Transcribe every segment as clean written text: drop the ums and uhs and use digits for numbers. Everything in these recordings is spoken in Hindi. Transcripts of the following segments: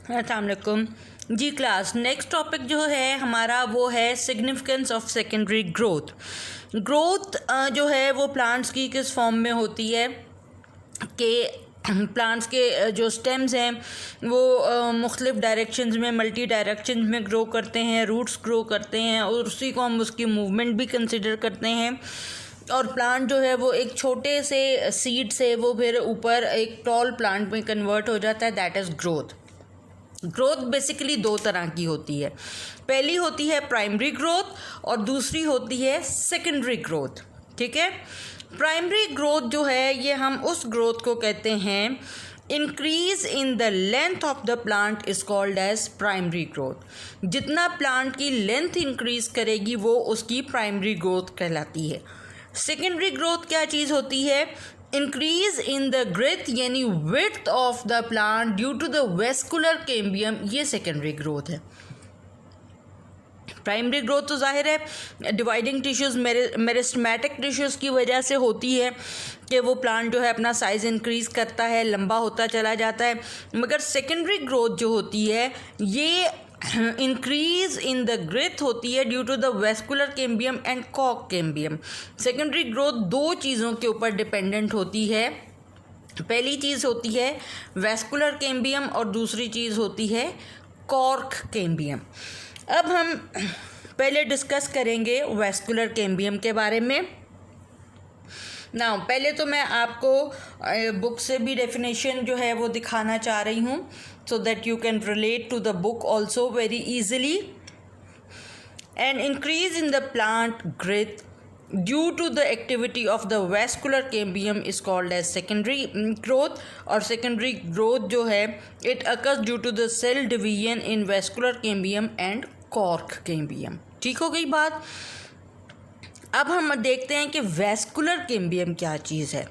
अस्सलाम वालेकुम जी क्लास। नेक्स्ट टॉपिक जो है हमारा वो है significance of secondary growth. Growth जो है वो प्लांट्स की किस फॉर्म में होती है कि प्लांट्स के जो स्टेम्स हैं वो मुख्तलिफ डायरेक्शंस में, मल्टी डायरेक्शंस में ग्रो करते हैं, रूट्स ग्रो करते हैं और उसी को हम उसकी मूवमेंट भी कंसिडर करते हैं। और प्लांट जो है वो एक छोटे से सीड से वो फिर ऊपर एक टॉल प्लांट में कन्वर्ट हो जाता है, that is growth. Growth basically दो तरह की होती है, पहली होती है प्राइमरी ग्रोथ और दूसरी होती है सेकेंडरी ग्रोथ। ठीक है, प्राइमरी ग्रोथ जो है ये हम उस ग्रोथ को कहते हैं, increase in the length of the plant is called as primary growth. जितना प्लांट की लेंथ इंक्रीज करेगी वो उसकी प्राइमरी ग्रोथ कहलाती है। सेकेंडरी ग्रोथ क्या चीज़ होती है? इंक्रीज इन द ग्रेथ यानी width of the plant due to the vascular cambium, ये सेकेंडरी ग्रोथ है। प्राइमरी ग्रोथ तो जाहिर है डिवाइडिंग टिश्यूज़, मेरिस्टेमेटिक टिश्यूज़ की वजह से होती है कि वो प्लांट जो है अपना साइज़ इंक्रीज़ करता है, लंबा होता चला जाता है। मगर सेकेंडरी ग्रोथ जो होती है ये इंक्रीज इन द ग्रेथ होती है due to the vascular cambium and कॉक कैम्बियम। सेकेंडरी ग्रोथ दो चीज़ों के ऊपर डिपेंडेंट होती है, पहली चीज़ होती है वेस्कुलर कैम्बियम और दूसरी चीज़ होती है कॉर्क कैम्बियम। अब हम पहले डिस्कस करेंगे वेस्कुलर कैम्बियम के बारे में। ना पहले तो मैं आपको बुक से भी डेफिनेशन जो है वो दिखाना चाह रही हूँ, so that you can relate to the book also very easily. An increase in the plant growth due to the activity of the vascular cambium is called as secondary growth। और secondary growth जो है it occurs due to the cell division in vascular cambium and cork cambium। ठीक हो गई बात। अब हम देखते हैं कि वैस्कुलर कैम्बियम क्या चीज़ है।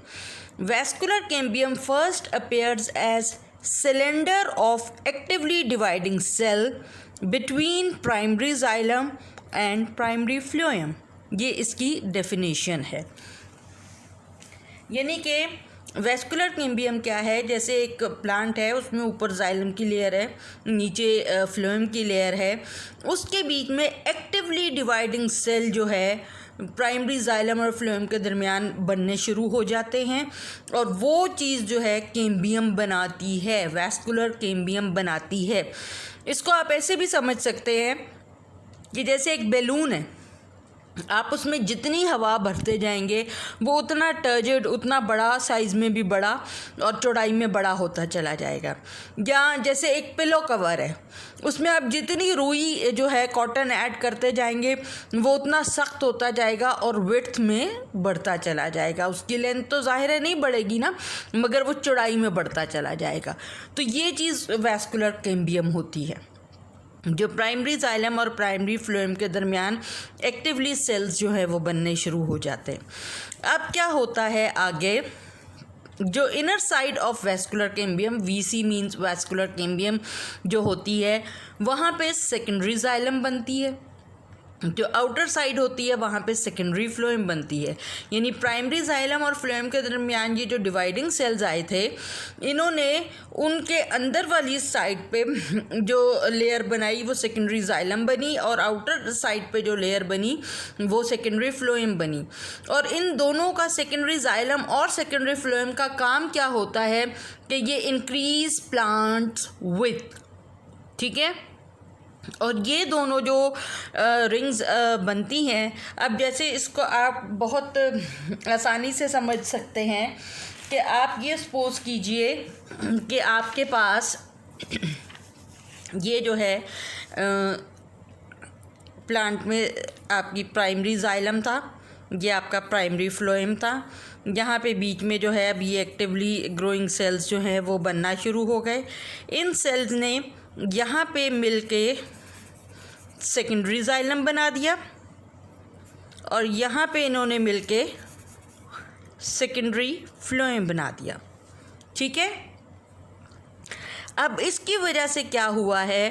Vascular cambium first appears as cylinder of actively dividing cell between primary xylem and primary phloem, ये इसकी डेफिनेशन है। यानी कि वैस्कुलर कैम्बियम क्या है, जैसे एक प्लांट है उसमें ऊपर जाइलम की लेयर है, नीचे फ्लोएम की लेयर है, उसके बीच में एक्टिवली डिवाइडिंग सेल जो है प्राइमरी जाइलम और फ्लोएम के दरमियान बनने शुरू हो जाते हैं और वो चीज़ जो है कैम्बियम बनाती है, वैस्कुलर कैम्बियम बनाती है। इसको आप ऐसे भी समझ सकते हैं कि जैसे एक बैलून है, आप उसमें जितनी हवा भरते जाएंगे वो उतना टर्जिड, उतना बड़ा साइज़ में भी बड़ा और चौड़ाई में बड़ा होता चला जाएगा। या जैसे एक पिलो कवर है, उसमें आप जितनी रुई जो है कॉटन ऐड करते जाएंगे वो उतना सख्त होता जाएगा और विड्थ में बढ़ता चला जाएगा। उसकी लेंथ तो ज़ाहिर है नहीं बढ़ेगी ना, मगर वो चौड़ाई में बढ़ता चला जाएगा। तो ये चीज़ वैस्कुलर कैम्बियम होती है, जो प्राइमरी जाइलम और प्राइमरी फ्लोएम के दरमियान एक्टिवली सेल्स जो है वो बनने शुरू हो जाते हैं। अब क्या होता है आगे, जो inner side of vascular cambium, VC means vascular cambium जो होती है वहाँ पे सेकेंडरी जाइलम बनती है, जो आउटर साइड होती है वहाँ पे सेकेंडरी फ्लोएम बनती है। यानी प्राइमरी जाइलम और फ्लोएम के दरमियान ये जो डिवाइडिंग सेल्स आए थे, इन्होंने उनके अंदर वाली साइड पे जो लेयर बनाई वो सेकेंडरी जाइलम बनी और आउटर साइड पे जो लेयर बनी वो सेकेंडरी फ्लोएम बनी। और इन दोनों का, सेकेंडरी जाइलम और सेकेंडरी फ्लोएम का काम क्या होता है कि ये इंक्रीज प्लांट्स विड्थ। ठीक है, और ये दोनों जो रिंग्स बनती हैं, अब जैसे इसको आप बहुत आसानी से समझ सकते हैं कि आप ये सपोज कीजिए कि आपके पास ये जो है प्लांट में आपकी प्राइमरी जाइलम था, ये आपका प्राइमरी फ्लोएम था, यहाँ पे बीच में जो है अब ये एक्टिवली ग्रोइंग सेल्स जो हैं वो बनना शुरू हो गए। इन सेल्स ने यहाँ पे मिलके सेकेंडरी जाइलम बना दिया और यहाँ पे इन्होंने मिलके सेकेंडरी फ्लोएम बना दिया। ठीक है, अब इसकी वजह से क्या हुआ है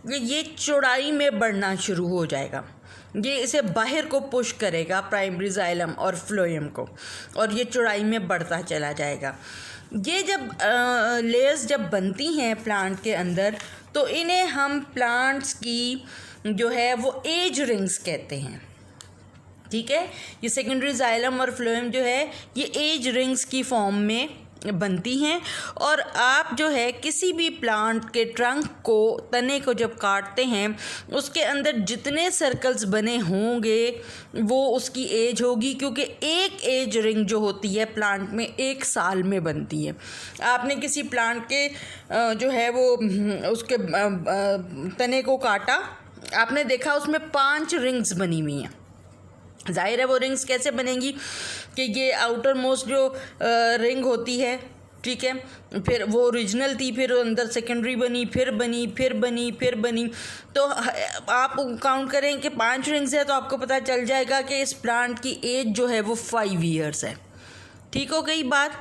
कि ये चौड़ाई में बढ़ना शुरू हो जाएगा, ये इसे बाहर को पुश करेगा प्राइमरी जाइलम और फ्लोएम को, और ये चौड़ाई में बढ़ता चला जाएगा। ये जब लेयर्स जब बनती हैं प्लांट के अंदर तो इन्हें हम प्लांट्स की जो है वो एज रिंग्स कहते हैं। ठीक है, ये सेकेंडरी जाइलम और फ्लोएम जो है ये एज रिंग्स की फॉर्म में बनती हैं। और आप जो है किसी भी प्लांट के ट्रंक को, तने को जब काटते हैं उसके अंदर जितने सर्कल्स बने होंगे वो उसकी एज होगी, क्योंकि एक एज रिंग जो होती है प्लांट में 1 साल में बनती है। आपने किसी प्लांट के जो है वो उसके तने को काटा, आपने देखा उसमें 5 रिंग्स बनी हुई हैं। जाहिर है वो रिंग्स कैसे बनेंगी कि ये आउटर मोस्ट जो रिंग होती है, ठीक है, फिर वो ओरिजिनल थी, फिर अंदर सेकेंडरी बनी, फिर बनी, फिर बनी, फिर बनी। तो आप काउंट करें कि 5 रिंग्स है तो आपको पता चल जाएगा कि इस प्लांट की एज जो है वो 5 ईयर्स है। ठीक हो गई बात।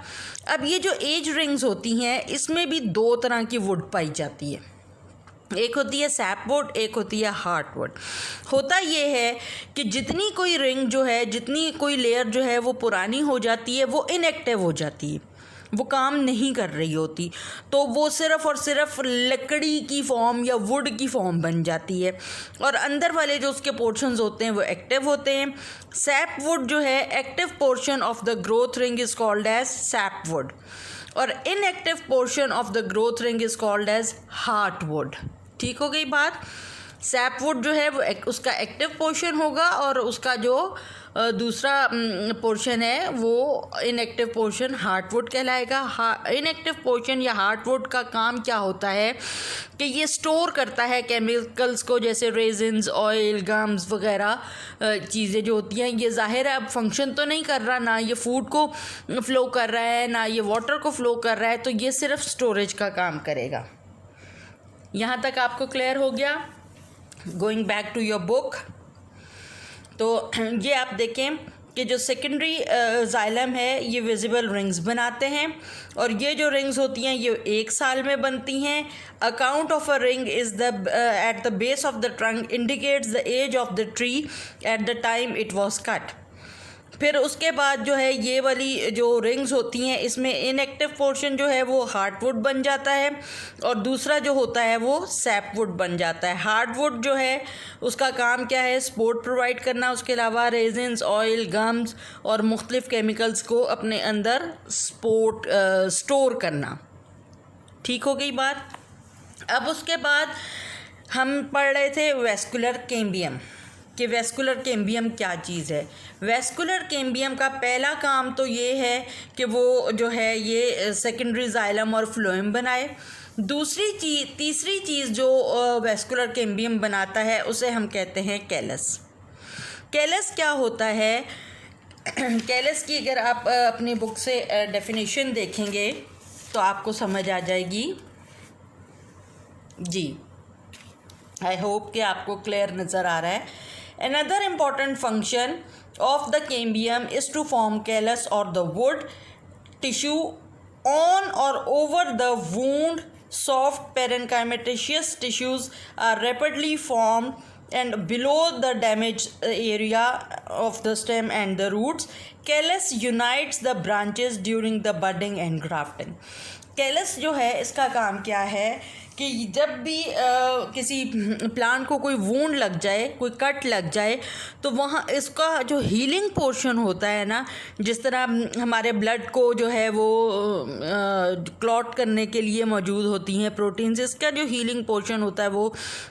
अब ये जो एज रिंग्स होती हैं इसमें भी 2 तरह की वुड पाई जाती है, एक होती है सैपवुड, एक होती है हार्टवुड। होता ये है कि जितनी कोई रिंग जो है, जितनी कोई लेयर जो है वो पुरानी हो जाती है, वो इनएक्टिव हो जाती है, वो काम नहीं कर रही होती, तो वो सिर्फ़ और सिर्फ लकड़ी की फॉर्म या वुड की फॉर्म बन जाती है, और अंदर वाले जो उसके पोर्शंस होते हैं वो एक्टिव होते हैं। सैपवुड जो है, active portion of the growth ring is called as sapwood, और inactive portion of the growth ring is called as heartwood. ठीक हो गई बात। सैपवुड जो है वो उसका एक्टिव पोर्शन होगा और उसका जो दूसरा पोर्शन है वो इनएक्टिव पोर्शन हार्टवुड कहलाएगा। इनएक्टिव पोर्शन या हार्टवुड का काम क्या होता है कि ये स्टोर करता है केमिकल्स को, जैसे रेजिन्स, ऑयल, गम्स वगैरह चीज़ें जो होती हैं। ये ज़ाहिर है अब फंक्शन तो नहीं कर रहा, ना ये फूड को फ़्लो कर रहा है, ना ये वाटर को फ़्लो कर रहा है, तो ये सिर्फ स्टोरेज का काम करेगा। यहाँ तक आपको क्लियर हो गया। Going back to your book, तो ये आप देखें कि जो सेकेंडरी जाइलम है ये विजिबल रिंग्स बनाते हैं, और ये जो रिंग्स होती हैं ये 1 साल में बनती हैं। Account of a ring is the at the base of the trunk indicates the age of the tree at the time it was cut. फिर उसके बाद जो है ये वाली जो रिंग्स होती हैं इसमें इनएक्टिव पोर्शन जो है वो हार्डवुड बन जाता है, और दूसरा जो होता है वो सैपवुड बन जाता है। हार्डवुड जो है उसका काम क्या है, सपोर्ट प्रोवाइड करना, उसके अलावा रेजिन्स, ऑयल, गम्स और मुख्तलिफ केमिकल्स को अपने अंदर स्टोर करना। ठीक हो गई बात। अब उसके बाद हम पढ़ रहे थे वेस्कुलर कैम्बियम, कि वेस्कुलर कैम्बियम क्या चीज़ है। वेस्कुलर कैम्बियम का पहला काम तो ये है कि वो जो है ये सेकेंडरी जाइलम और फ्लोएम बनाए। तीसरी चीज़ जो वेस्कुलर कैम्बियम बनाता है उसे हम कहते हैं कैलस। कैलस क्या होता है, कैलस की अगर आप अपनी बुक से डेफिनेशन देखेंगे तो आपको समझ आ जाएगी जी। आई होप कि आपको क्लियर नज़र आ रहा है। Another important function of the cambium is to form callus or the wood tissue on or over the wound. Soft parenchymatous tissues are rapidly formed and below the damaged area of the stem and the roots. Callus unites the branches during the budding and grafting. Callus जो है इसका काम क्या है कि जब भी किसी प्लांट को कोई वूंड लग जाए, कोई कट लग जाए, तो वहाँ इसका जो हीलिंग पोर्शन होता है ना, जिस तरह हमारे ब्लड को जो है वो क्लॉट करने के लिए मौजूद होती हैं प्रोटीन्स, इसका जो हीलिंग पोर्शन होता है वो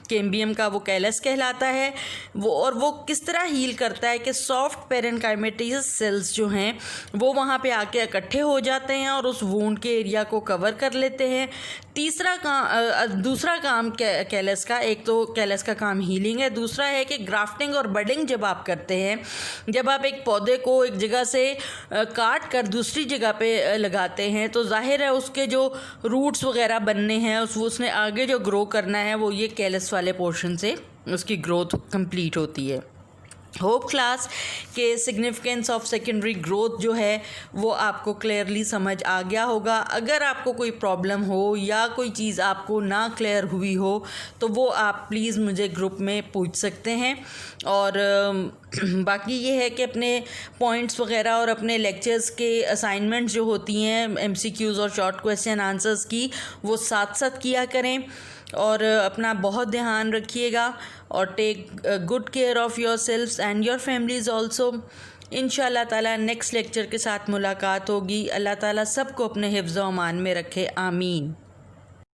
कैम्बियम का वो कैलस कहलाता है। वो किस तरह हील करता है कि सॉफ्ट पेरेन्काइमेटस सेल्स जो हैं वो वहाँ पे आके इकट्ठे हो जाते हैं और उस वूंड के एरिया को कवर कर लेते हैं। दूसरा काम कैलस का, एक तो कैलस का काम हीलिंग है, दूसरा है कि ग्राफ्टिंग और बडिंग जब आप करते हैं, जब आप एक पौधे को एक जगह से काट कर दूसरी जगह पे लगाते हैं तो जाहिर है उसके जो रूट्स वगैरह बनने हैं, उसने आगे जो ग्रो करना है वो ये कैलस वाले पोर्शन से उसकी ग्रोथ कंप्लीट होती है। होप क्लास के सिग्निफिकेंस ऑफ सेकेंडरी ग्रोथ जो है वो आपको क्लियरली समझ आ गया होगा। अगर आपको कोई प्रॉब्लम हो या कोई चीज़ आपको ना क्लियर हुई हो तो वो आप प्लीज़ मुझे ग्रुप में पूछ सकते हैं। और बाकी ये है कि अपने पॉइंट्स वगैरह और अपने लेक्चर्स के असाइनमेंट्स जो होती हैं एमसीक्यूज़ और शॉर्ट क्वेश्चन आंसर्स की, वो साथ साथ किया करें और अपना बहुत ध्यान रखिएगा और take good care of yourselves and your families also. इंशाल्लाह ताला नेक्स्ट लेक्चर के साथ मुलाकात होगी। अल्लाह ताला सबको अपने हिफ्ज़ व अमान में रखे, आमीन।